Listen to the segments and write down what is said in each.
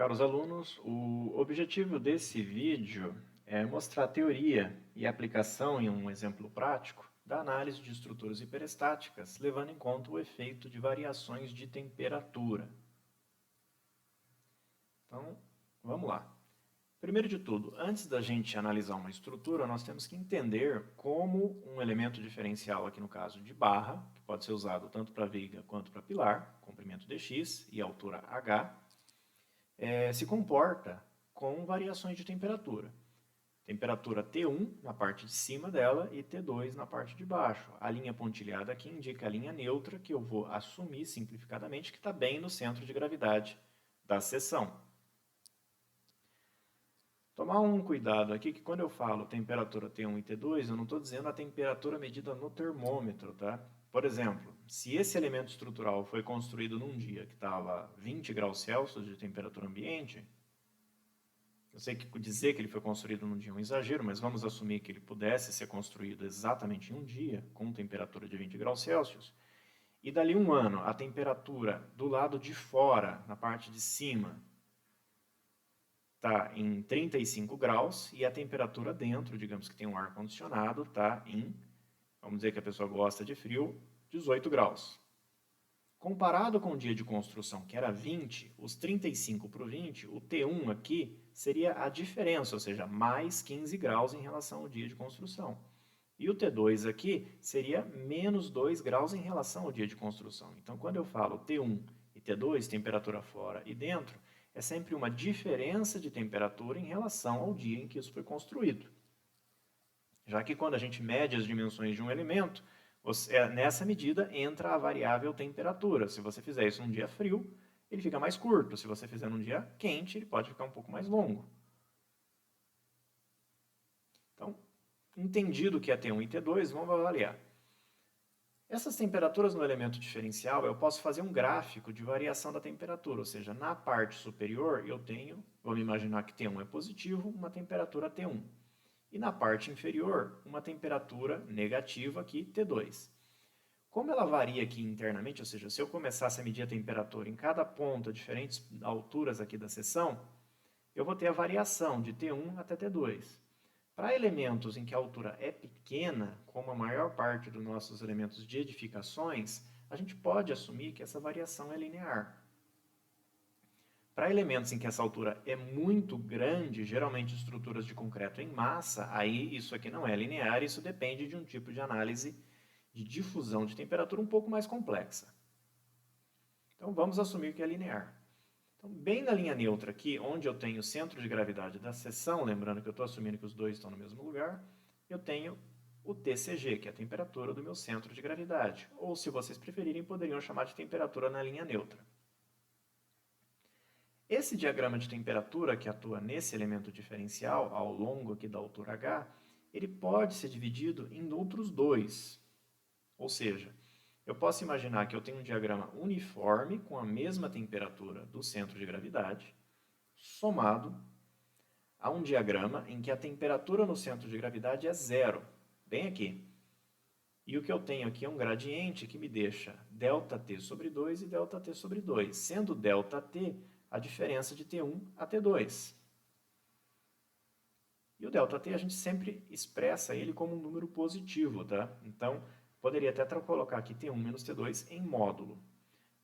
Caros alunos, o objetivo desse vídeo é mostrar a teoria e a aplicação em um exemplo prático da análise de estruturas hiperestáticas, levando em conta o efeito de variações de temperatura. Então, vamos lá. Primeiro de tudo, antes da gente analisar uma estrutura, nós temos que entender como um elemento diferencial, aqui no caso de barra, que pode ser usado tanto para viga quanto para pilar, comprimento dx e altura h, se comporta com variações de temperatura. Temperatura T1 na parte de cima dela e T2 na parte de baixo. A linha pontilhada aqui indica a linha neutra, que eu vou assumir simplificadamente que está bem no centro de gravidade da seção. Tomar um cuidado aqui que quando eu falo temperatura T1 e T2, eu não estou dizendo a temperatura medida no termômetro, tá? Por exemplo, se esse elemento estrutural foi construído num dia que estava 20 graus Celsius de temperatura ambiente, eu sei que dizer que ele foi construído num dia é um exagero, mas vamos assumir que ele pudesse ser construído exatamente em um dia, com temperatura de 20 graus Celsius, e dali um ano a temperatura do lado de fora, na parte de cima, está em 35 graus e a temperatura dentro, digamos que tem um ar-condicionado, está em, vamos dizer que a pessoa gosta de frio, 18 graus. Comparado com o dia de construção, que era 20, os 35 para o 20, o T1 aqui seria a diferença, ou seja, mais 15 graus em relação ao dia de construção. E o T2 aqui seria menos 2 graus em relação ao dia de construção. Então, quando eu falo T1 e T2, temperatura fora e dentro, é sempre uma diferença de temperatura em relação ao dia em que isso foi construído. Já que quando a gente mede as dimensões de um elemento, nessa medida entra a variável temperatura. Se você fizer isso num dia frio, ele fica mais curto. Se você fizer num dia quente, ele pode ficar um pouco mais longo. Então, entendido o que é T1 e T2, vamos avaliar. Essas temperaturas no elemento diferencial, eu posso fazer um gráfico de variação da temperatura, ou seja, na parte superior eu tenho, vamos imaginar que T1 é positivo, uma temperatura T1. E na parte inferior, uma temperatura negativa aqui, T2. Como ela varia aqui internamente, ou seja, se eu começasse a medir a temperatura em cada ponto, a diferentes alturas aqui da seção, eu vou ter a variação de T1 até T2. Para elementos em que a altura é pequena, como a maior parte dos nossos elementos de edificações, a gente pode assumir que essa variação é linear. Para elementos em que essa altura é muito grande, geralmente estruturas de concreto em massa, aí isso aqui não é linear, isso depende de um tipo de análise de difusão de temperatura um pouco mais complexa. Então vamos assumir que é linear. Então, bem na linha neutra aqui, onde eu tenho o centro de gravidade da seção, lembrando que eu estou assumindo que os dois estão no mesmo lugar, eu tenho o TCG, que é a temperatura do meu centro de gravidade. Ou, se vocês preferirem, poderiam chamar de temperatura na linha neutra. Esse diagrama de temperatura que atua nesse elemento diferencial, ao longo aqui da altura H, ele pode ser dividido em outros dois. Ou seja, eu posso imaginar que eu tenho um diagrama uniforme com a mesma temperatura do centro de gravidade, somado a um diagrama em que a temperatura no centro de gravidade é zero, bem aqui. E o que eu tenho aqui é um gradiente que me deixa ΔT sobre 2 e ΔT sobre 2, sendo ΔT a diferença de T1 a T2. E o ΔT a gente sempre expressa ele como um número positivo, tá? Então, poderia até colocar aqui T1 menos T2 em módulo.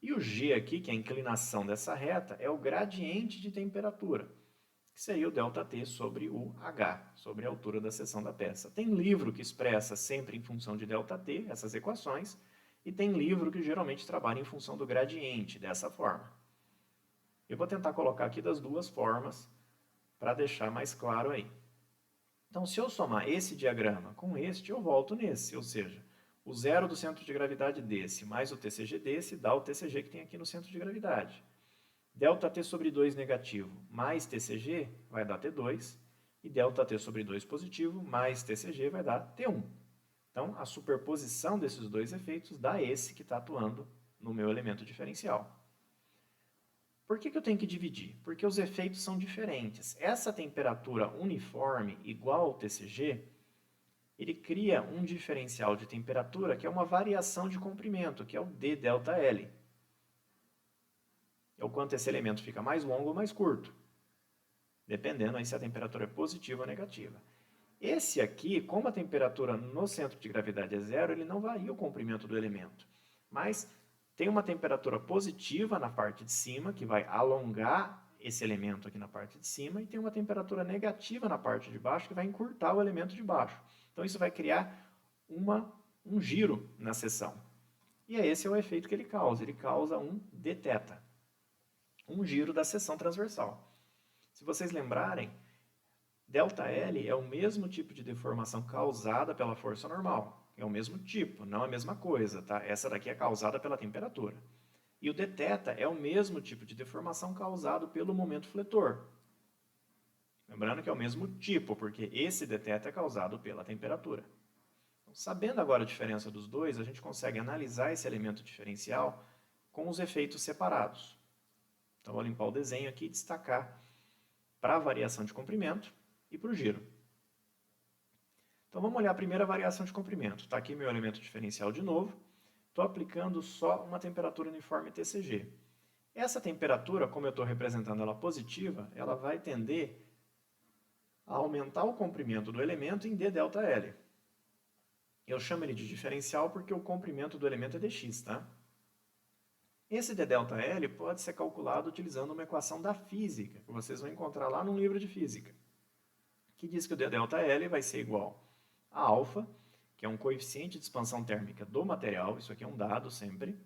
E o G aqui, que é a inclinação dessa reta, é o gradiente de temperatura, que seria o ΔT sobre o H, sobre a altura da seção da peça. Tem livro que expressa sempre em função de ΔT essas equações, e tem livro que geralmente trabalha em função do gradiente, dessa forma. Eu vou tentar colocar aqui das duas formas, para deixar mais claro aí. Então, se eu somar esse diagrama com este, eu volto nesse, ou seja, o zero do centro de gravidade desse mais o TCG desse dá o TCG que tem aqui no centro de gravidade. ΔT sobre 2 negativo mais TCG vai dar T2, e ΔT sobre 2 positivo mais TCG vai dar T1. Então, a superposição desses dois efeitos dá esse que está atuando no meu elemento diferencial. Por que eu tenho que dividir? Porque os efeitos são diferentes. Essa temperatura uniforme igual ao TCG, ele cria um diferencial de temperatura que é uma variação de comprimento, que é o d ΔL. é o quanto esse elemento fica mais longo ou mais curto, dependendo aí se a temperatura é positiva ou negativa. Esse aqui, como a temperatura no centro de gravidade é zero, ele não varia o comprimento do elemento. Mas tem uma temperatura positiva na parte de cima, que vai alongar esse elemento aqui na parte de cima, e tem uma temperatura negativa na parte de baixo, que vai encurtar o elemento de baixo. Então isso vai criar um giro na seção. E esse é o efeito que ele causa um deteta, um giro da seção transversal. Se vocês lembrarem, ΔL é o mesmo tipo de deformação causada pela força normal. É o mesmo tipo, não a mesma coisa, tá? Essa daqui é causada pela temperatura. E o dθ é o mesmo tipo de deformação causado pelo momento fletor. Lembrando que é o mesmo tipo, porque esse dθ é causado pela temperatura. Então, sabendo agora a diferença dos dois, a gente consegue analisar esse elemento diferencial com os efeitos separados. Então, vou limpar o desenho aqui e destacar para a variação de comprimento e para o giro. Então vamos olhar a primeira variação de comprimento. Está aqui meu elemento diferencial de novo. Estou aplicando só uma temperatura uniforme TCG. Essa temperatura, como eu estou representando ela positiva, ela vai tender a aumentar o comprimento do elemento em dΔL. Eu chamo ele de diferencial porque o comprimento do elemento é dx, tá? Esse dΔL pode ser calculado utilizando uma equação da física, que vocês vão encontrar lá no livro de física, que diz que o dΔL vai ser igual a alfa, que é um coeficiente de expansão térmica do material, isso aqui é um dado sempre,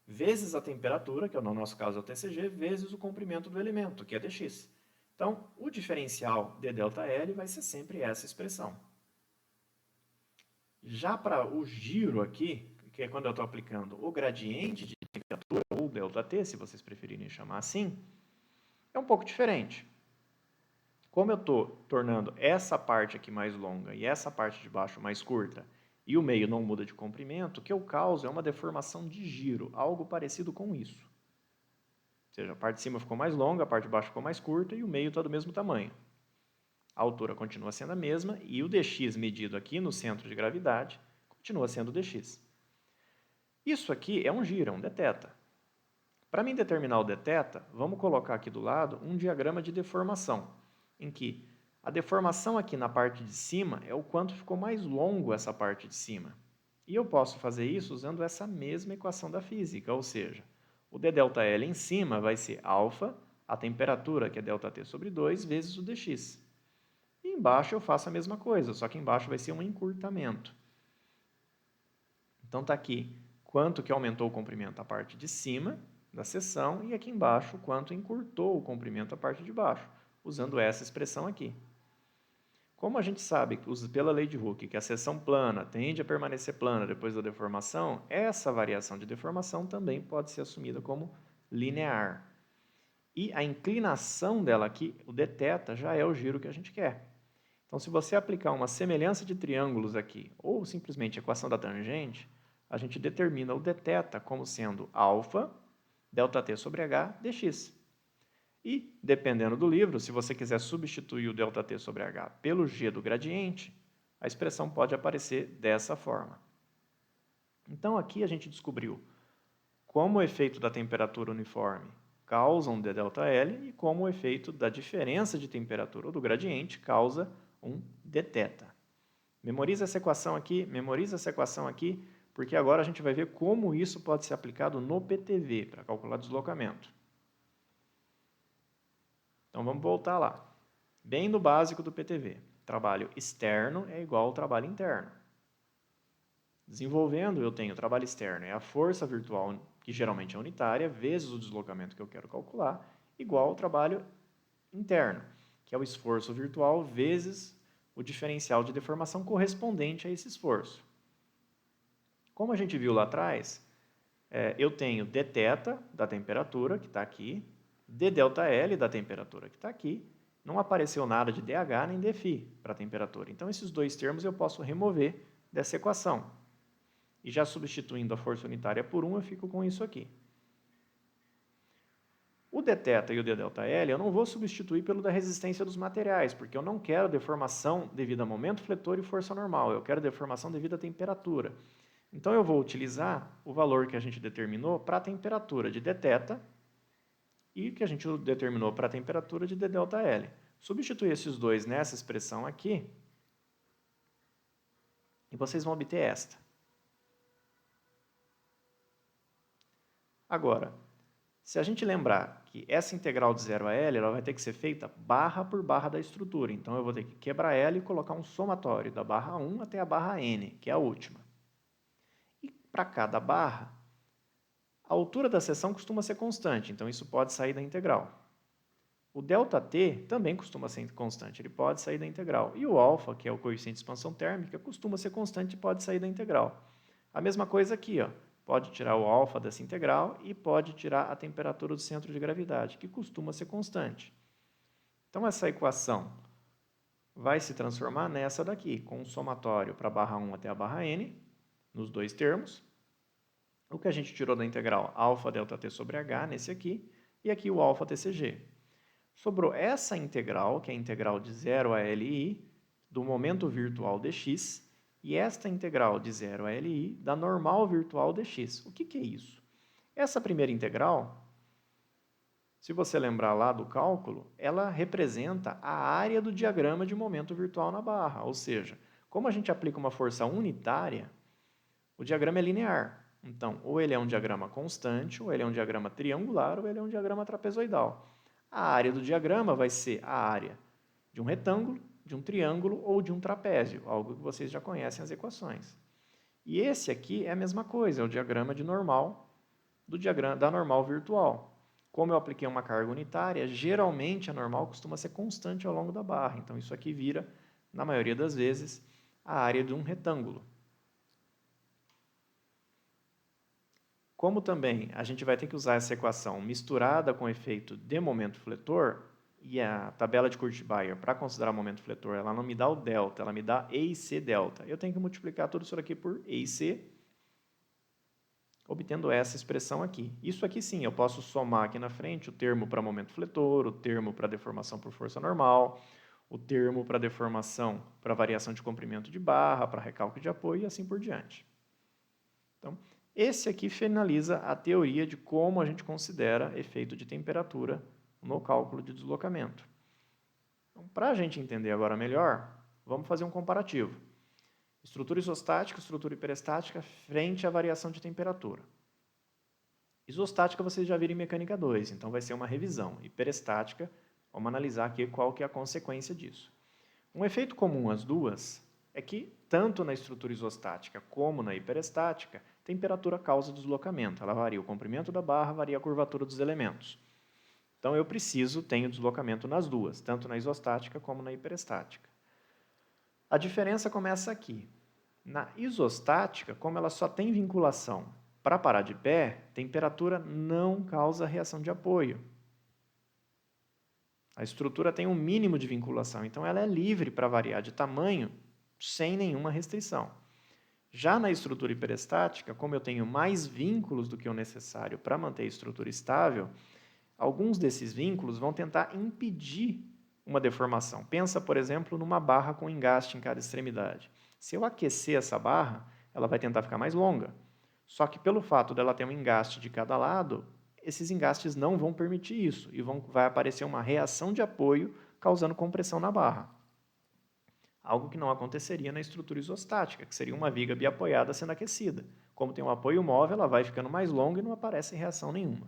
vezes a temperatura, que no nosso caso é o TCG, vezes o comprimento do elemento, que é dx. Então, o diferencial de ΔL vai ser sempre essa expressão. Já para o giro aqui, que é quando eu estou aplicando o gradiente de temperatura, ou ΔT, se vocês preferirem chamar assim, é um pouco diferente. Como eu estou tornando essa parte aqui mais longa e essa parte de baixo mais curta, e o meio não muda de comprimento, o que eu causo é uma deformação de giro, algo parecido com isso. Ou seja, a parte de cima ficou mais longa, a parte de baixo ficou mais curta e o meio está do mesmo tamanho. A altura continua sendo a mesma e o dx medido aqui no centro de gravidade continua sendo dx. Isso aqui é um giro, é um dθ. Para mim determinar o dθ, vamos colocar aqui do lado um diagrama de deformação, em que a deformação aqui na parte de cima é o quanto ficou mais longo essa parte de cima. E eu posso fazer isso usando essa mesma equação da física, ou seja, o dΔL em cima vai ser alfa, a temperatura, que é ΔT sobre 2, vezes o dx. E embaixo eu faço a mesma coisa, só que embaixo vai ser um encurtamento. Então está aqui quanto que aumentou o comprimento a parte de cima da seção e aqui embaixo quanto encurtou o comprimento a parte de baixo, usando essa expressão aqui. Como a gente sabe, pela lei de Hooke, que a seção plana tende a permanecer plana depois da deformação, essa variação de deformação também pode ser assumida como linear. E a inclinação dela aqui, o dθ, já é o giro que a gente quer. Então, se você aplicar uma semelhança de triângulos aqui, ou simplesmente a equação da tangente, a gente determina o dθ como sendo alfa, ΔT sobre h, dx. E, dependendo do livro, se você quiser substituir o ΔT sobre h pelo g do gradiente, a expressão pode aparecer dessa forma. Então, aqui a gente descobriu como o efeito da temperatura uniforme causa um dΔL e como o efeito da diferença de temperatura ou do gradiente causa um dθ. Memoriza essa equação aqui, porque agora a gente vai ver como isso pode ser aplicado no PTV, para calcular deslocamento. Então vamos voltar lá. Bem no básico do PTV. Trabalho externo é igual ao trabalho interno. Desenvolvendo, eu tenho trabalho externo, é a força virtual, que geralmente é unitária, vezes o deslocamento que eu quero calcular, igual ao trabalho interno, que é o esforço virtual vezes o diferencial de deformação correspondente a esse esforço. Como a gente viu lá atrás, eu tenho dθ da temperatura, que está aqui, dΔL da temperatura, que está aqui, não apareceu nada de dH nem dφ para a temperatura. Então, esses dois termos eu posso remover dessa equação. E já substituindo a força unitária por 1, eu fico com isso aqui. O dθ e o dΔL eu não vou substituir pelo da resistência dos materiais, porque eu não quero deformação devido a momento fletor e força normal, eu quero deformação devido à temperatura. Então eu vou utilizar o valor que a gente determinou para a temperatura de dθ e que a gente determinou para a temperatura de dΔL. Substitui esses dois nessa expressão aqui e vocês vão obter esta. Agora, se a gente lembrar que essa integral de 0 a L ela vai ter que ser feita barra por barra da estrutura. Então, eu vou ter que quebrar L e colocar um somatório da barra 1 até a barra N, que é a última. E para cada barra, a altura da seção costuma ser constante, então isso pode sair da integral. O ΔT também costuma ser constante, ele pode sair da integral. E o alfa, que é o coeficiente de expansão térmica, costuma ser constante e pode sair da integral. A mesma coisa aqui, ó. Pode tirar o alfa dessa integral e pode tirar a temperatura do centro de gravidade, que costuma ser constante. Então, essa equação vai se transformar nessa daqui, com um somatório para a barra 1 até a barra N, nos dois termos. O que a gente tirou da integral alfa ΔT sobre H, nesse aqui, e aqui o alfa TCG. Sobrou essa integral, que é a integral de 0 a LI, do momento virtual dx, e esta integral de 0 a LI da normal virtual dx. O que é isso? Essa primeira integral, se você lembrar lá do cálculo, ela representa a área do diagrama de momento virtual na barra. Ou seja, como a gente aplica uma força unitária, o diagrama é linear. Então, ou ele é um diagrama constante, ou ele é um diagrama triangular, ou ele é um diagrama trapezoidal. A área do diagrama vai ser a área de um retângulo, de um triângulo ou de um trapézio, algo que vocês já conhecem as equações. E esse aqui é a mesma coisa, é o diagrama de normal da normal virtual. Como eu apliquei uma carga unitária, geralmente a normal costuma ser constante ao longo da barra. Então, isso aqui vira, na maioria das vezes, a área de um retângulo. Como também a gente vai ter que usar essa equação misturada com o efeito de momento fletor, e a tabela de Kurt-Bayer, para considerar momento fletor, ela não me dá o delta, ela me dá E e C delta. Eu tenho que multiplicar tudo isso aqui por E e C, obtendo essa expressão aqui. Isso aqui sim, eu posso somar aqui na frente o termo para momento fletor, o termo para deformação por força normal, o termo para deformação para variação de comprimento de barra, para recalque de apoio e assim por diante. Então, esse aqui finaliza a teoria de como a gente considera efeito de temperatura no cálculo de deslocamento. Então, para a gente entender agora melhor, vamos fazer um comparativo. Estrutura isostática, estrutura hiperestática frente à variação de temperatura. Isostática vocês já viram em mecânica 2, então vai ser uma revisão. Hiperestática, vamos analisar aqui qual que é a consequência disso. Um efeito comum às duas é que, tanto na estrutura isostática como na hiperestática, temperatura causa deslocamento. Ela varia o comprimento da barra, varia a curvatura dos elementos. Então, eu tenho deslocamento nas duas, tanto na isostática como na hiperestática. A diferença começa aqui. Na isostática, como ela só tem vinculação para parar de pé, temperatura não causa reação de apoio. A estrutura tem um mínimo de vinculação, então ela é livre para variar de tamanho sem nenhuma restrição. Já na estrutura hiperestática, como eu tenho mais vínculos do que o necessário para manter a estrutura estável, alguns desses vínculos vão tentar impedir uma deformação. Pensa, por exemplo, numa barra com engaste em cada extremidade. Se eu aquecer essa barra, ela vai tentar ficar mais longa. Só que pelo fato dela ter um engaste de cada lado, esses engastes não vão permitir isso e vai aparecer uma reação de apoio causando compressão na barra. Algo que não aconteceria na estrutura isostática, que seria uma viga biapoiada sendo aquecida. Como tem um apoio móvel, ela vai ficando mais longa e não aparece reação nenhuma.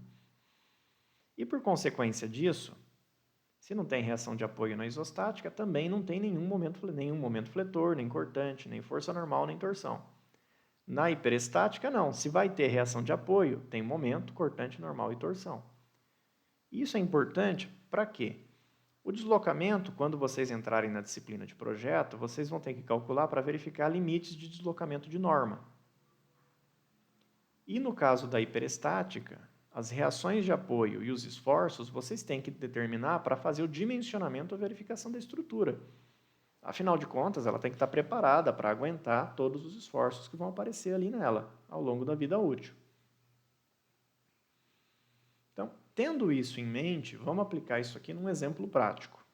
E por consequência disso, se não tem reação de apoio na isostática, também não tem nenhum momento fletor, nem cortante, nem força normal, nem torção. Na hiperestática, não. Se vai ter reação de apoio, tem momento, cortante, normal e torção. Isso é importante para quê? O deslocamento, quando vocês entrarem na disciplina de projeto, vocês vão ter que calcular para verificar limites de deslocamento de norma. E no caso da hiperestática, as reações de apoio e os esforços vocês têm que determinar para fazer o dimensionamento ou verificação da estrutura. Afinal de contas, ela tem que estar preparada para aguentar todos os esforços que vão aparecer ali nela, ao longo da vida útil. Então, tendo isso em mente, vamos aplicar isso aqui num exemplo prático.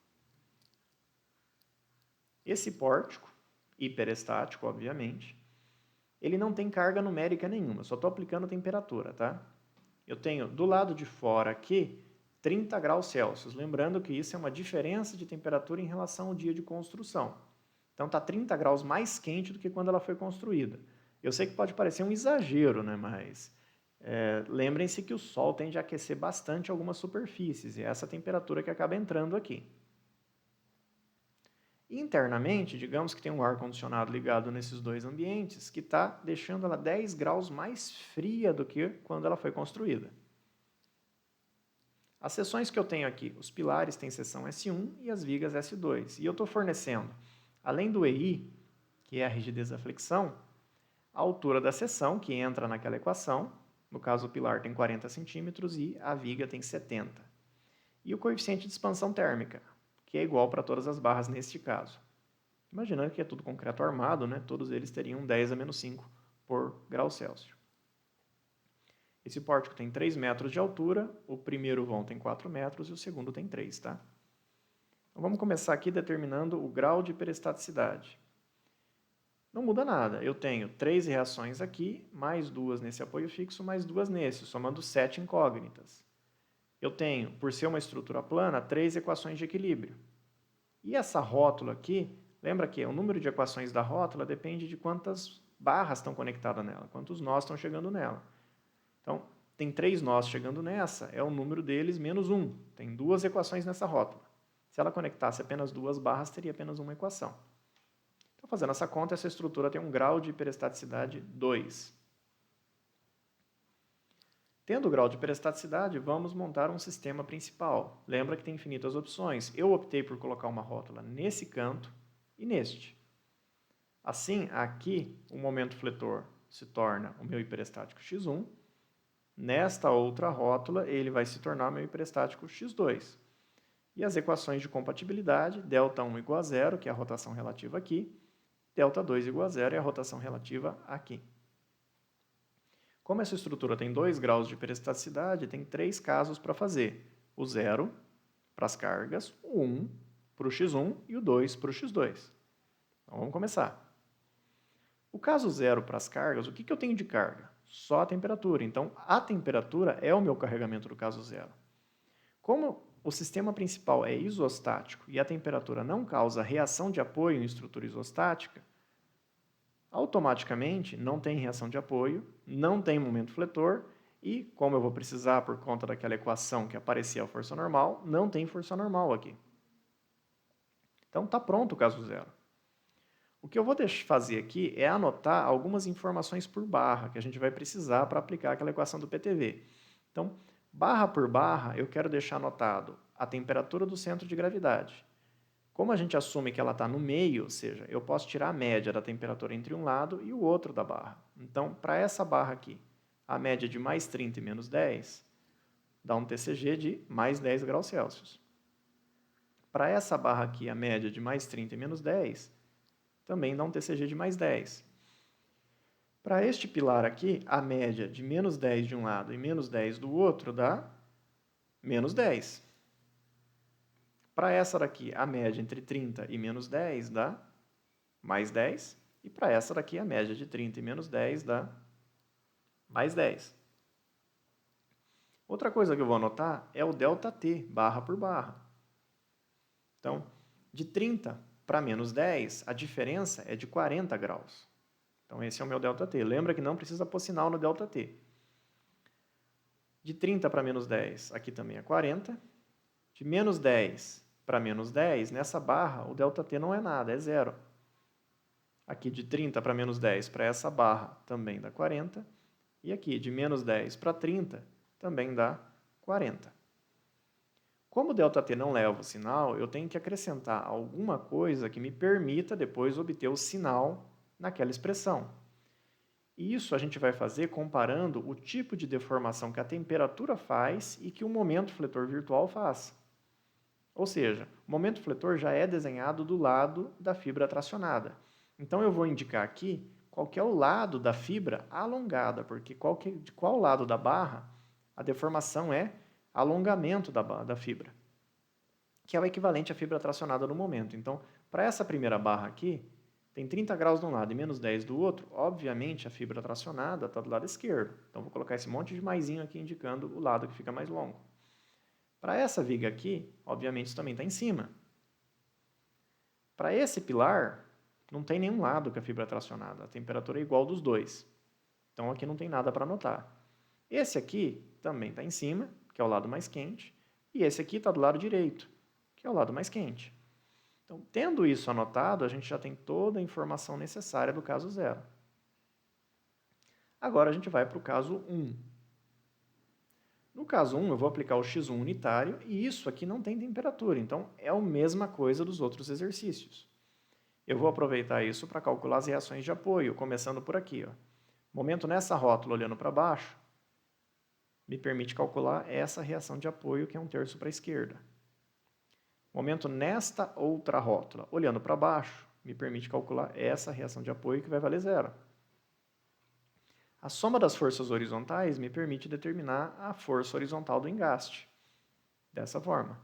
Esse pórtico, hiperestático, obviamente, ele não tem carga numérica nenhuma, só estou aplicando temperatura, tá? Eu tenho do lado de fora aqui 30 graus Celsius. Lembrando que isso é uma diferença de temperatura em relação ao dia de construção. Então está 30 graus mais quente do que quando ela foi construída. Eu sei que pode parecer um exagero, né? Mas lembrem-se que o Sol tende a aquecer bastante algumas superfícies, e é essa temperatura que acaba entrando aqui. Internamente, digamos que tem um ar-condicionado ligado nesses dois ambientes, que está deixando ela 10 graus mais fria do que quando ela foi construída. As seções que eu tenho aqui, os pilares têm seção S1 e as vigas S2. E eu estou fornecendo, além do EI, que é a rigidez da flexão, a altura da seção, que entra naquela equação. No caso, o pilar tem 40 centímetros e a viga tem 70. E o coeficiente de expansão térmica, que é igual para todas as barras neste caso. Imaginando que é tudo concreto armado, né? Todos eles teriam 10 a menos 5 por grau Celsius. Esse pórtico tem 3 metros de altura, o primeiro vão tem 4 metros e o segundo tem 3, tá? Então vamos começar aqui determinando o grau de peristaticidade. Não muda nada, eu tenho 3 reações aqui, mais 2 nesse apoio fixo, mais 2 nesse, somando 7 incógnitas. Eu tenho, por ser uma estrutura plana, 3 equações de equilíbrio. E essa rótula aqui, lembra que o número de equações da rótula depende de quantas barras estão conectadas nela, quantos nós estão chegando nela. Então, tem 3 nós chegando nessa, é o número deles menos 1. Tem 2 equações nessa rótula. Se ela conectasse apenas 2 barras, teria apenas uma equação. Então, fazendo essa conta, essa estrutura tem um grau de peristaticidade 2. Tendo o grau de peristaticidade, vamos montar um sistema principal. Lembra que tem infinitas opções. Eu optei por colocar uma rótula nesse canto e neste. Assim, aqui, o momento fletor se torna o meu hiperestático x1. Nesta outra rótula, ele vai se tornar meu hiperestático x2. E as equações de compatibilidade, ΔI igual a zero, que é a rotação relativa aqui, ΔI igual a zero é a rotação relativa aqui. Como essa estrutura tem 2 graus de peristaticidade, tem 3 casos para fazer. O 0 para as cargas, o 1 para o x1 e o 2 para o x2. Então vamos começar. O caso 0 para as cargas, o que eu tenho de carga? Só a temperatura. Então, a temperatura é o meu carregamento do caso 0. Como o sistema principal é isostático e a temperatura não causa reação de apoio em estrutura isostática, automaticamente não tem reação de apoio, não tem momento fletor e, como eu vou precisar por conta daquela equação que aparecia a força normal, não tem força normal aqui. Então, está pronto o caso 0. O que eu vou fazer aqui é anotar algumas informações por barra que a gente vai precisar para aplicar aquela equação do PTV. Então, barra por barra, eu quero deixar anotado a temperatura do centro de gravidade. Como a gente assume que ela está no meio, ou seja, eu posso tirar a média da temperatura entre um lado e o outro da barra. Então, para essa barra aqui, a média de mais 30 e menos 10 dá um TCG de mais 10 graus Celsius. Para essa barra aqui, a média de mais 30 e menos 10 também dá um TCG de mais 10. Para este pilar aqui, a média de menos 10 de um lado e menos 10 do outro dá menos 10. Para essa daqui, a média entre 30 e menos 10 dá mais 10. E para essa daqui, a média de 30 e menos 10 dá mais 10. Outra coisa que eu vou anotar é o ΔT, barra por barra. Então, de 30 para menos 10, a diferença é de 40 graus. Então, esse é o meu ΔT. Lembra que não precisa pôr sinal no ΔT. De 30 para menos 10, aqui também é 40. De menos 10 para menos 10, nessa barra, o ΔT não é nada, é zero. Aqui de 30 para menos 10, para essa barra, também dá 40. E aqui, de menos 10 para 30, também dá 40. Como o ΔT não leva o sinal, eu tenho que acrescentar alguma coisa que me permita depois obter o sinal naquela expressão. E isso a gente vai fazer comparando o tipo de deformação que a temperatura faz e que o momento fletor virtual faz. Ou seja, o momento fletor já é desenhado do lado da fibra tracionada. Então eu vou indicar aqui qual que é o lado da fibra alongada, porque de qual lado da barra a deformação é alongamento da fibra, que é o equivalente à fibra tracionada no momento. Então, para essa primeira barra aqui, tem 30 graus de um lado e menos 10 do outro, obviamente a fibra tracionada está do lado esquerdo. Então, vou colocar esse monte de maisinho aqui indicando o lado que fica mais longo. Para essa viga aqui, obviamente, isso também está em cima. Para esse pilar, não tem nenhum lado que a fibra é tracionada. A temperatura é igual dos dois. Então, aqui não tem nada para anotar. Esse aqui também está em cima, que é o lado mais quente. E esse aqui está do lado direito, que é o lado mais quente. Então, tendo isso anotado, a gente já tem toda a informação necessária do caso 0. Agora, a gente vai para o caso 1. No caso 1, eu vou aplicar o x1 unitário e isso aqui não tem temperatura, então é a mesma coisa dos outros exercícios. Eu vou aproveitar isso para calcular as reações de apoio, começando por aqui. Ó. Momento nessa rótula olhando para baixo, me permite calcular essa reação de apoio, que é 1/3 para a esquerda. Momento nesta outra rótula olhando para baixo, me permite calcular essa reação de apoio, que vai valer 0. A soma das forças horizontais me permite determinar a força horizontal do engaste. Dessa forma.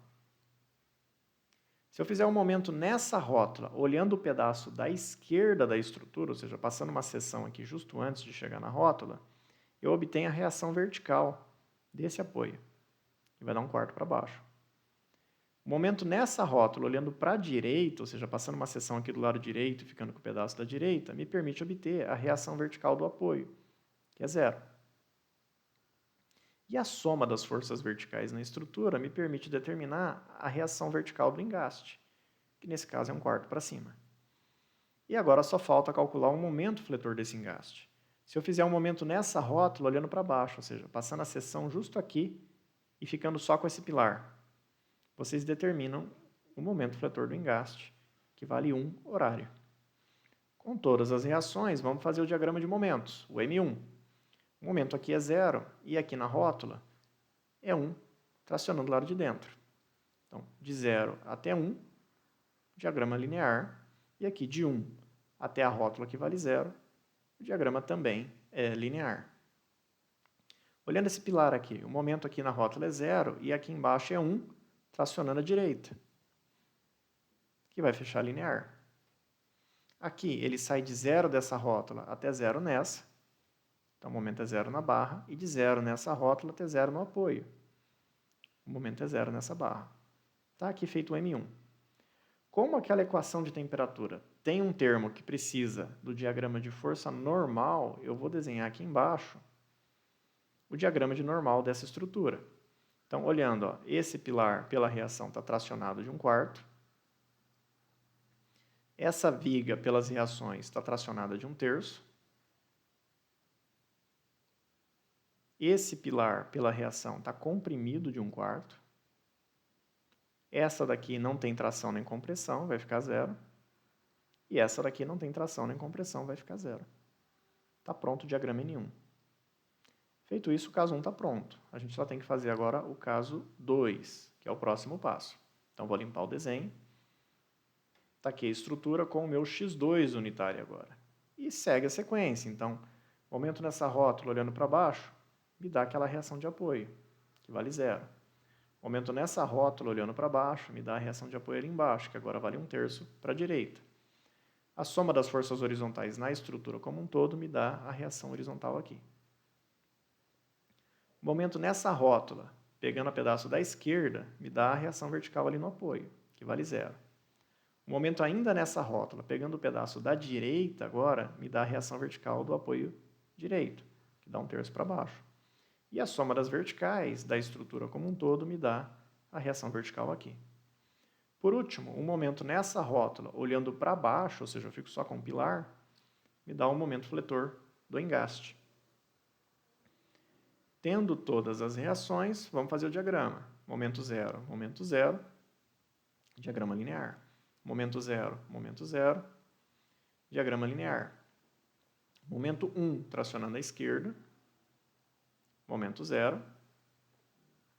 Se eu fizer um momento nessa rótula, olhando o pedaço da esquerda da estrutura, ou seja, passando uma seção aqui justo antes de chegar na rótula, eu obtenho a reação vertical desse apoio, que vai dar 1/4 para baixo. O momento nessa rótula, olhando para a direita, ou seja, passando uma seção aqui do lado direito e ficando com o pedaço da direita, me permite obter a reação vertical do apoio, que é 0. E a soma das forças verticais na estrutura me permite determinar a reação vertical do engaste, que nesse caso é 1/4 para cima. E agora só falta calcular o momento fletor desse engaste. Se eu fizer um momento nessa rótula olhando para baixo, ou seja, passando a seção justo aqui e ficando só com esse pilar, vocês determinam o momento fletor do engaste, que vale 1 horário. Com todas as reações, vamos fazer o diagrama de momentos, o M1. O momento aqui é 0 e aqui na rótula é 1, tracionando do lado de dentro. Então, de 0 até 1, diagrama linear, e aqui de 1 até a rótula que vale 0, o diagrama também é linear. Olhando esse pilar aqui, o momento aqui na rótula é 0 e aqui embaixo é 1, tracionando à direita, que vai fechar linear. Aqui ele sai de 0 dessa rótula até 0 nessa, então o momento é 0 na barra, e de 0 nessa rótula até 0 no apoio. O momento é 0 nessa barra. Está aqui feito o M1. Como aquela equação de temperatura tem um termo que precisa do diagrama de força normal, eu vou desenhar aqui embaixo o diagrama de normal dessa estrutura. Então, olhando, ó, esse pilar pela reação está tracionado de 1/4. Essa viga pelas reações está tracionada de 1/3. Esse pilar pela reação está comprimido de 1/4. Essa daqui não tem tração nem compressão, vai ficar 0. E essa daqui não tem tração nem compressão, vai ficar 0. Está pronto o diagrama N1. Feito isso, o caso 1 está pronto. A gente só tem que fazer agora o caso 2, que é o próximo passo. Então, vou limpar o desenho. Está aqui a estrutura com o meu x2 unitário agora. E segue a sequência. Então, momento nessa rótula olhando para baixo, me dá aquela reação de apoio, que vale 0. Momento nessa rótula olhando para baixo, me dá a reação de apoio ali embaixo, que agora vale 1/3 para a direita. A soma das forças horizontais na estrutura como um todo me dá a reação horizontal aqui. Momento nessa rótula, pegando a pedaço da esquerda, me dá a reação vertical ali no apoio, que vale 0. Momento ainda nessa rótula, pegando o pedaço da direita agora, me dá a reação vertical do apoio direito, que dá 1/3 para baixo. E a soma das verticais da estrutura como um todo me dá a reação vertical aqui. Por último, um momento nessa rótula, olhando para baixo, ou seja, eu fico só com o pilar, me dá o momento fletor do engaste. Tendo todas as reações, vamos fazer o diagrama. Momento 0, diagrama linear. Momento 0, diagrama linear. Momento 1, tracionando à esquerda. Momento 0,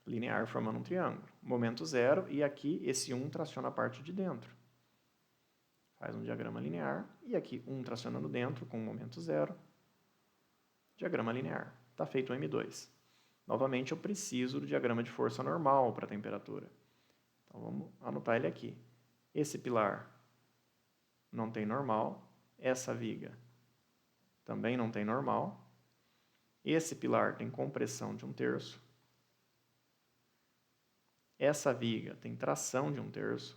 linear formando um triângulo. Momento 0, e aqui esse 1 traciona a parte de dentro. Faz um diagrama linear, e aqui 1 tracionando dentro com o momento 0. Diagrama linear. Está feito o M2. Novamente, eu preciso do diagrama de força normal para a temperatura. Então, vamos anotar ele aqui. Esse pilar não tem normal. Essa viga também não tem normal. Esse pilar tem compressão de 1/3. essa viga tem tração de 1/3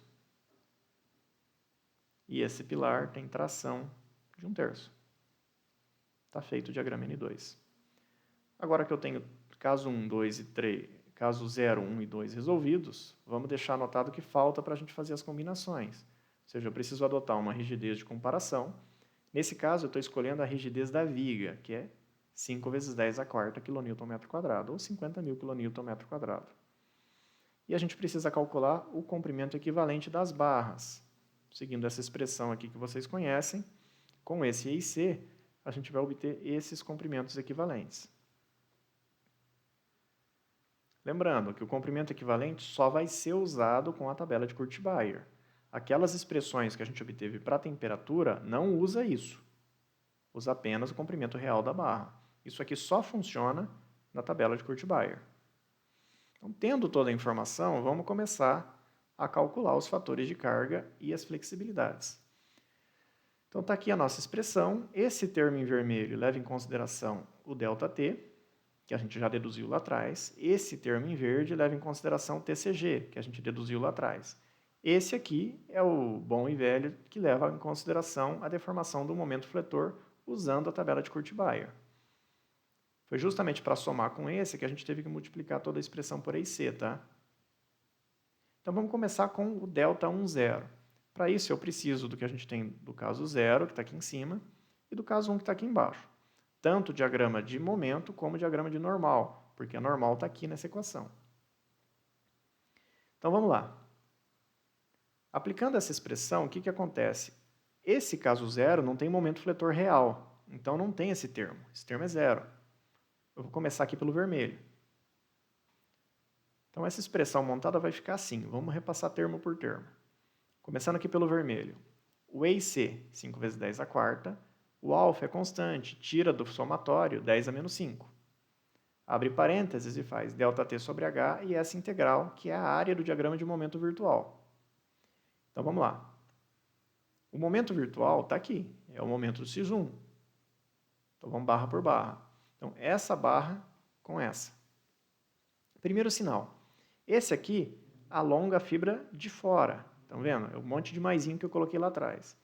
e esse pilar tem tração de 1/3. Está feito o diagrama N2. Agora que eu tenho caso 1, 2 e 3, caso 0, 1 e 2 resolvidos, vamos deixar anotado o que falta para a gente fazer as combinações. Ou seja, eu preciso adotar uma rigidez de comparação. Nesse caso, eu estou escolhendo a rigidez da viga, que é 5 vezes 10 a quarta kNm², ou 50.000 kNm². E a gente precisa calcular o comprimento equivalente das barras. Seguindo essa expressão aqui que vocês conhecem, com esse EIC, a gente vai obter esses comprimentos equivalentes. Lembrando que o comprimento equivalente só vai ser usado com a tabela de Kurt-Bayer. Aquelas expressões que a gente obteve para a temperatura não usa isso. Usa apenas o comprimento real da barra. Isso aqui só funciona na tabela de Kurt-Bayer. Então, tendo toda a informação, vamos começar a calcular os fatores de carga e as flexibilidades. Então, está aqui a nossa expressão. Esse termo em vermelho leva em consideração o ΔT, que a gente já deduziu lá atrás. Esse termo em verde leva em consideração o TCG, que a gente deduziu lá atrás. Esse aqui é o bom e velho que leva em consideração a deformação do momento fletor usando a tabela de Kurt-Bayer. Foi justamente para somar com esse que a gente teve que multiplicar toda a expressão por EIC, tá? Então vamos começar com o ΔI, Para isso eu preciso do que a gente tem do caso 0, que está aqui em cima, e do caso 1, que está aqui embaixo. Tanto o diagrama de momento como o diagrama de normal, porque a normal está aqui nessa equação. Então vamos lá. Aplicando essa expressão, o que acontece? Esse caso 0 não tem momento fletor real, então não tem esse termo. Esse termo é 0. Eu vou começar aqui pelo vermelho. Então essa expressão montada vai ficar assim. Vamos repassar termo por termo. Começando aqui pelo vermelho. O EIC, 5 vezes 10 a quarta. O alfa é constante, tira do somatório 10 a menos 5. Abre parênteses e faz ΔT sobre H e essa integral, que é a área do diagrama de momento virtual. Então vamos lá. O momento virtual está aqui, é o momento do x1. Então vamos barra por barra. Então essa barra com essa. Primeiro sinal. Esse aqui alonga a fibra de fora. Estão vendo? É um monte de maisinho que eu coloquei lá atrás.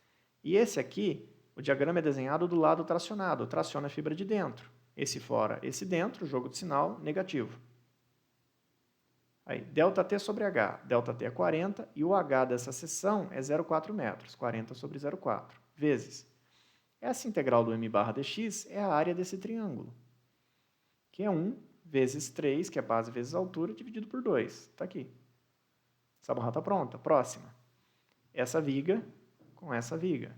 E esse aqui, o diagrama é desenhado do lado tracionado, traciona a fibra de dentro. Esse fora, esse dentro, jogo de sinal negativo. Aí, ΔT sobre H. ΔT é 40 e o H dessa seção é 0,4 metros, 40 sobre 0,4, vezes. Essa integral do m barra dx é a área desse triângulo, que é 1 vezes 3, que é base vezes altura, dividido por 2. Está aqui. Essa barra está pronta. Próxima. Essa viga com essa viga.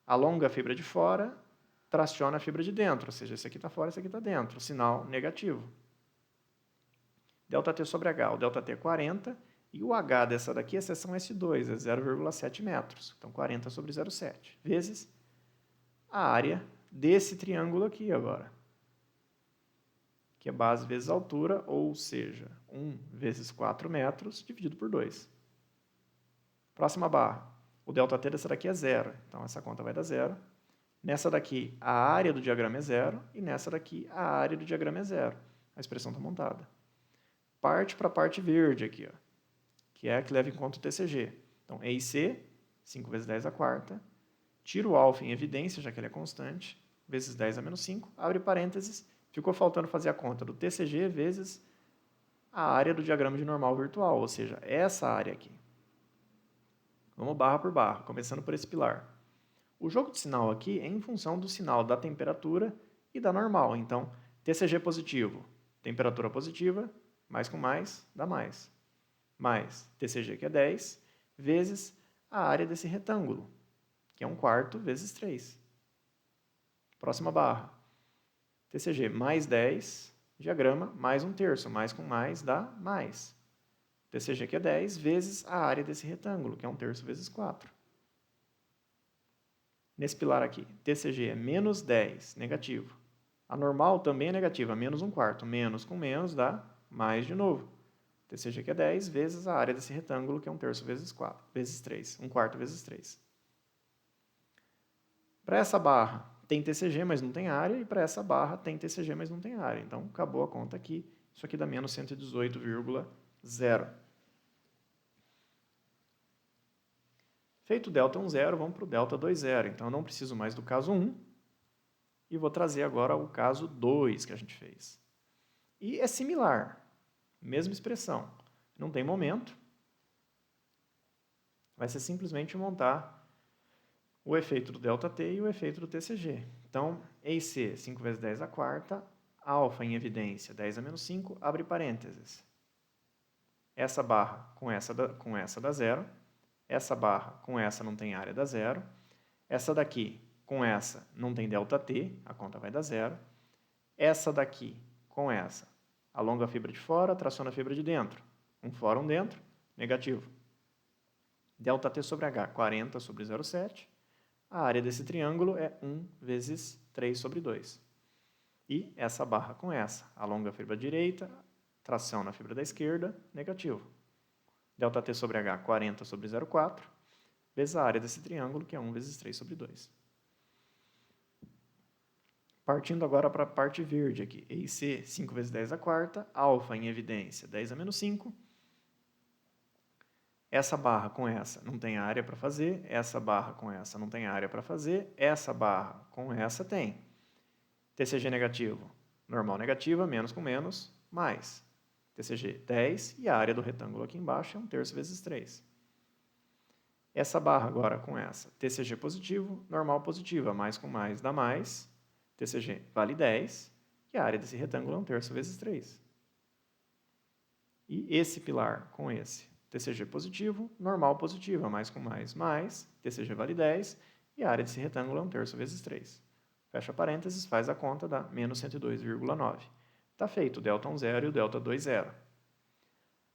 Alonga a fibra de fora, traciona a fibra de dentro, ou seja, esse aqui está fora, esse aqui está dentro, sinal negativo. ΔT sobre H, o ΔT é 40, e o H dessa daqui é seção S2, é 0,7 metros, então 40 sobre 0,7, vezes a área desse triângulo aqui agora, que é base vezes altura, ou seja, 1 vezes 4 metros, dividido por 2. Próxima barra. O ΔT dessa daqui é 0, então essa conta vai dar 0. Nessa daqui, a área do diagrama é 0, e nessa daqui, a área do diagrama é 0. A expressão está montada. Parte para a parte verde aqui, ó, que é a que leva em conta o TCG. Então, EIC, 5 vezes 10 a quarta, tiro o alfa em evidência, já que ele é constante, vezes 10 a menos 5, abre parênteses, ficou faltando fazer a conta do TCG vezes a área do diagrama de normal virtual, ou seja, essa área aqui. Vamos barra por barra, começando por esse pilar. O jogo de sinal aqui é em função do sinal da temperatura e da normal. Então, TCG positivo, temperatura positiva, mais com mais, dá mais. Mais TCG, que é 10, vezes a área desse retângulo, que é 1/4 vezes 3. Próxima barra. TCG mais 10, diagrama, mais 1/3. Mais com mais dá mais. TCG, que é 10, vezes a área desse retângulo, que é 1/3 vezes 4. Nesse pilar aqui, TCG é menos 10, negativo. A normal também é negativa, menos 1/4. Menos com menos dá mais de novo. TCG, que é 10, vezes a área desse retângulo, que é 1/3 vezes 4, vezes 3. 1/4 vezes 3. Para essa barra, tem TCG, mas não tem área, e para essa barra tem TCG, mas não tem área. Então, acabou a conta aqui. Isso aqui dá menos 118,15. 0. Feito delta 1, 0, vamos para o delta 2, 0. Então, eu não preciso mais do caso 1 e vou trazer agora o caso 2 que a gente fez. E é similar, mesma expressão. Não tem momento, vai ser simplesmente montar o efeito do ΔT e o efeito do TCG. Então, EIC, 5 vezes 10 à quarta, alfa em evidência, 10 a menos 5, abre parênteses. Essa barra com essa dá zero, essa barra com essa não tem área, dá zero, essa daqui com essa não tem ΔT, a conta vai dar zero, essa daqui com essa, alonga a fibra de fora, traciona a fibra de dentro, um fora, um dentro, negativo. ΔT sobre H, 40 sobre 0,7. A área desse triângulo é 1 vezes 3 sobre 2. E essa barra com essa, alonga a fibra direita, tração na fibra da esquerda, negativo. ΔT sobre H, 40 sobre 0,4, vezes a área desse triângulo, que é 1 vezes 3 sobre 2. Partindo agora para a parte verde aqui. EIC, 5 vezes 10 à quarta, alfa em evidência, 10 a menos 5. Essa barra com essa não tem área para fazer, essa barra com essa não tem área para fazer, essa barra com essa tem. TCG negativo, normal negativa, menos com menos, mais. TCG 10 e a área do retângulo aqui embaixo é 1/3 vezes 3. Essa barra agora com essa, TCG positivo, normal positiva, mais com mais dá mais, TCG vale 10 e a área desse retângulo é 1/3 vezes 3. E esse pilar com esse, TCG positivo, normal positiva, mais com mais, TCG vale 10, e a área desse retângulo é 1/3 vezes 3. Fecha parênteses, faz a conta, dá menos 102,9. Está feito o ΔT 0 e o ΔT 0.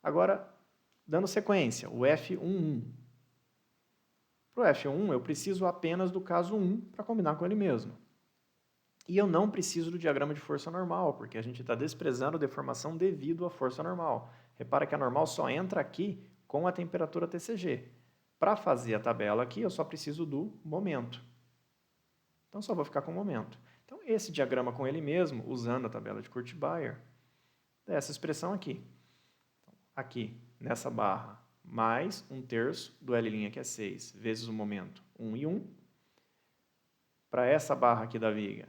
Agora, dando sequência, o F11. Para o F1, eu preciso apenas do caso 1 para combinar com ele mesmo. E eu não preciso do diagrama de força normal, porque a gente está desprezando a deformação devido à força normal. Repara que a normal só entra aqui com a temperatura TCG. Para fazer a tabela aqui, eu só preciso do momento. Então, só vou ficar com o momento. Então, esse diagrama com ele mesmo, usando a tabela de Kurt-Bayer, é essa expressão aqui. Aqui, nessa barra, mais 1/3 do L' que é 6, vezes o momento 1 e 1. Para essa barra aqui da viga,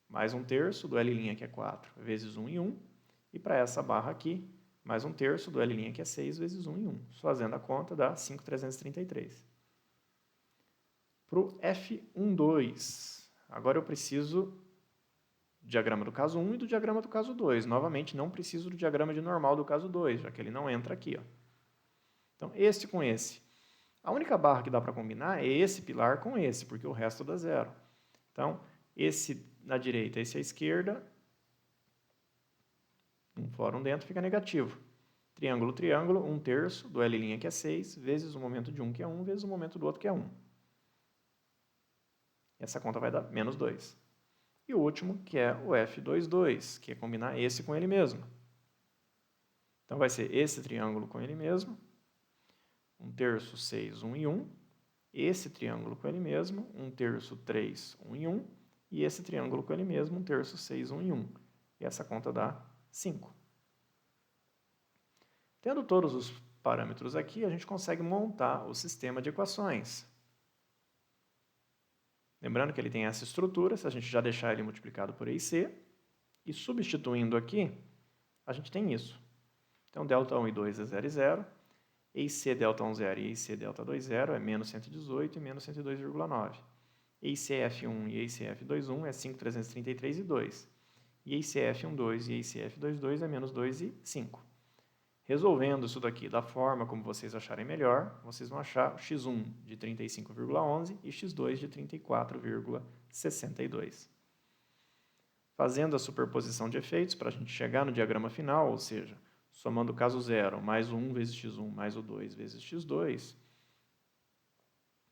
mais 1/3 do L' que é 4, vezes 1 e 1. E para essa barra aqui, mais 1/3 do L' que é 6, vezes 1 e 1. Fazendo a conta, dá 5.333. Para o F12, agora eu preciso do diagrama do caso 1 e do diagrama do caso 2. Novamente, não preciso do diagrama de normal do caso 2, já que ele não entra aqui. Ó. Então, esse com esse. A única barra que dá para combinar é esse pilar com esse, porque o resto dá zero. Então, esse na direita, esse à esquerda, um fora, um dentro, fica negativo. Triângulo, triângulo, 1/3 do L' que é 6, vezes o momento de um que é 1, vezes o momento do outro que é 1. Essa conta vai dar menos 2. E o último, que é o F22, que é combinar esse com ele mesmo. Então, vai ser esse triângulo com ele mesmo, 1/3, 6, 1 e 1. Esse triângulo com ele mesmo, 1/3, 3, 1 e 1. E esse triângulo com ele mesmo, 1/3, 6, 1 e 1. E essa conta dá 5. Tendo todos os parâmetros aqui, a gente consegue montar o sistema de equações. Lembrando que ele tem essa estrutura, se a gente já deixar ele multiplicado por EIC, e substituindo aqui, a gente tem isso. Então, ΔT1 e 2 é 0 e 0, EIC ΔT1 0 e EIC ΔT2 0 é menos 118 e menos 102,9. EIC-F1 e EIC-F21 é 5.333 e 2. E EIC-F12 e EIC-F22 é menos 2 e 5. Resolvendo isso daqui da forma como vocês acharem melhor, vocês vão achar x1 de 35,11 e x2 de 34,62. Fazendo a superposição de efeitos para a gente chegar no diagrama final, ou seja, somando o caso 0 mais o 1 vezes x1 mais o 2 vezes x2,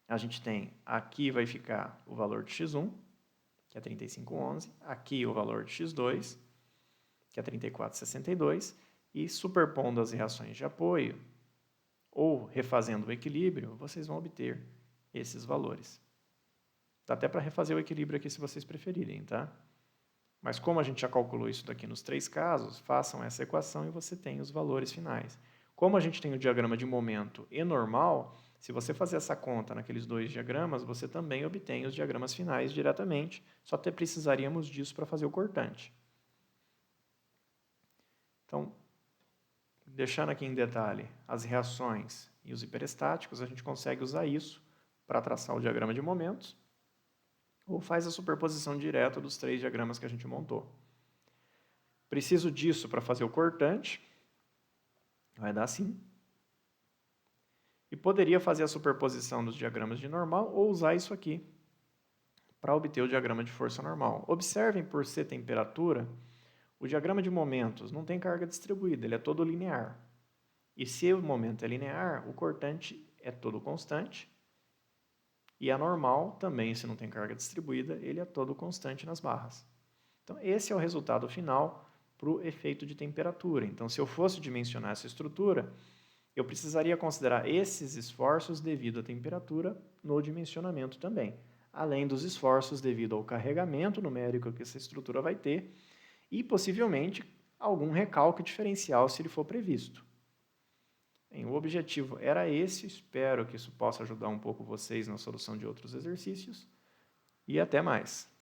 a gente tem aqui vai ficar o valor de x1, que é 35,11, aqui o valor de x2, que é 34,62, e superpondo as reações de apoio, ou refazendo o equilíbrio, vocês vão obter esses valores. Dá até para refazer o equilíbrio aqui se vocês preferirem, tá? Mas como a gente já calculou isso daqui nos 3 casos, façam essa equação e você tem os valores finais. Como a gente tem o diagrama de momento e normal, se você fazer essa conta naqueles dois diagramas, você também obtém os diagramas finais diretamente, só precisaríamos disso para fazer o cortante. Então, deixando aqui em detalhe as reações e os hiperestáticos, a gente consegue usar isso para traçar o diagrama de momentos, ou faz a superposição direta dos três diagramas que a gente montou. Preciso disso para fazer o cortante, vai dar assim. E poderia fazer a superposição dos diagramas de normal ou usar isso aqui para obter o diagrama de força normal. Observem, por ser temperatura, o diagrama de momentos não tem carga distribuída, ele é todo linear. E se o momento é linear, o cortante é todo constante. E a normal também, se não tem carga distribuída, ele é todo constante nas barras. Então, esse é o resultado final para o efeito de temperatura. Então, se eu fosse dimensionar essa estrutura, eu precisaria considerar esses esforços devido à temperatura no dimensionamento também, além dos esforços devido ao carregamento numérico que essa estrutura vai ter e, possivelmente, algum recalque diferencial se ele for previsto. Bem, o objetivo era esse, espero que isso possa ajudar um pouco vocês na solução de outros exercícios e até mais.